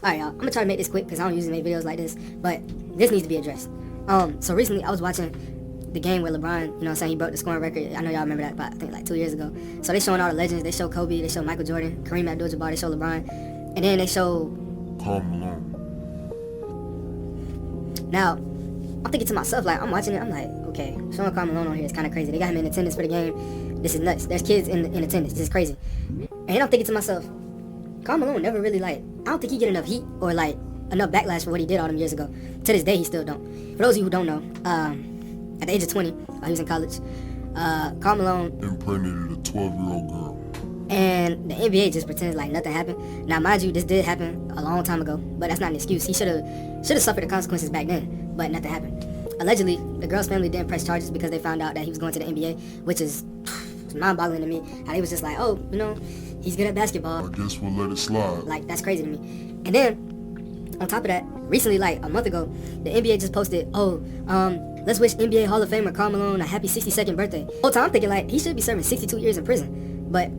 Alright, y'all, I'm gonna try to make this quick because I don't usually make videos like this, but this needs to be addressed. So recently I was watching the game where LeBron, you know what I'm saying, he broke the scoring record. I know y'all remember that, but I think like 2 years ago. So they showing all the legends. They show Kobe, they show Michael Jordan, Kareem Abdul-Jabbar, they show LeBron, and then they show Karl Malone. Now, I'm thinking to myself, like, I'm watching it, I'm like, okay, showing Karl Malone on here is kind of crazy. They got him in attendance for the game. This is nuts. There's kids in attendance. This is crazy. And then I'm thinking to myself, Karl Malone never really, like, I don't think he get enough heat or, like, enough backlash for what he did all them years ago. To this day, he still don't. For those of you who don't know, at the age of 20, he was in college, Karl Malone Impregnated a 12-year-old girl. and the NBA just pretends like nothing happened. Now, mind you, this did happen a long time ago, but that's not an excuse. He should have suffered the consequences back then, but nothing happened. Allegedly, the girl's family didn't press charges because they found out that he was going to the NBA, which is mind-boggling to me. How they was just like, oh, you know, he's good at basketball. I guess we'll let it slide. Like, that's crazy to me. And then, on top of that, recently, like a month ago, the NBA just posted, oh, let's wish NBA Hall of Famer Karl Malone a happy 62nd birthday. Whole time I'm thinking, like, he should be serving 62 years in prison. But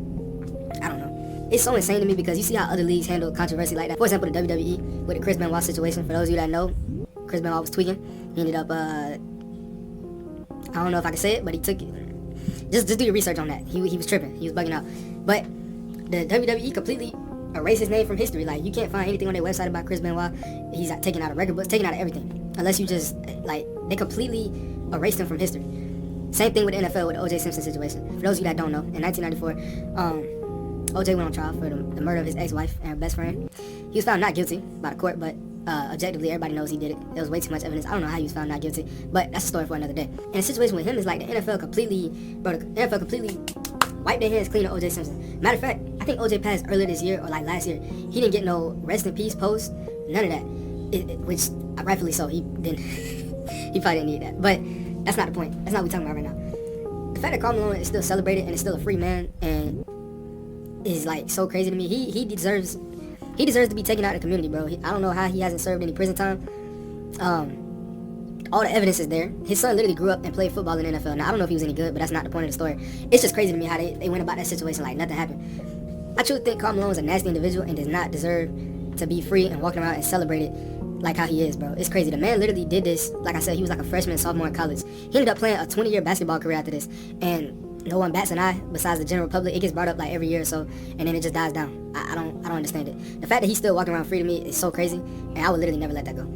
I don't know. It's so insane to me because you see how other leagues handle controversy like that. For example, the WWE with the Chris Benoit situation. For those of you that know, Chris Benoit was tweaking. He ended up, I don't know if I can say it, but he took it. Just do your research on that. He was tripping. He was bugging out. But the WWE completely erased his name from history. Like, you can't find anything on their website about Chris Benoit. He's taken out of record books, taken out of everything. Unless you just, like, they completely erased him from history. Same thing with the NFL with the O.J. Simpson situation. For those of you that don't know, in 1994, O.J. went on trial for the murder of his ex-wife and her best friend. He was found not guilty by the court, but objectively, everybody knows he did it. There was way too much evidence. I don't know how he was found not guilty, but that's a story for another day. And the situation with him is like the NFL completely wiped their hands clean of O.J. Simpson. Matter of fact, I think O.J. passed earlier this year or like last year. He didn't get no rest in peace post, none of that. Which rightfully so. He didn't. He probably didn't need that. But that's not the point. That's not what we're talking about right now. The fact that Karl Malone is still celebrated and is still a free man and is like so crazy to me. He deserves to be taken out of the community, bro. I don't know how he hasn't served any prison time. All the evidence is there. His son literally grew up and played football in the NFL. Now, I don't know if he was any good, but that's not the point of the story. It's just crazy to me how they went about that situation like nothing happened. I truly think Karl Malone is a nasty individual and does not deserve to be free and walking around and celebrated like how he is, bro. It's crazy. The man literally did this. Like I said, he was like a freshman and sophomore in college. He ended up playing a 20-year basketball career after this. And no one bats an eye besides the general public. It gets brought up like every year or so, and then it just dies down. I don't understand it. The fact that he's still walking around free to me is so crazy, and I would literally never let that go.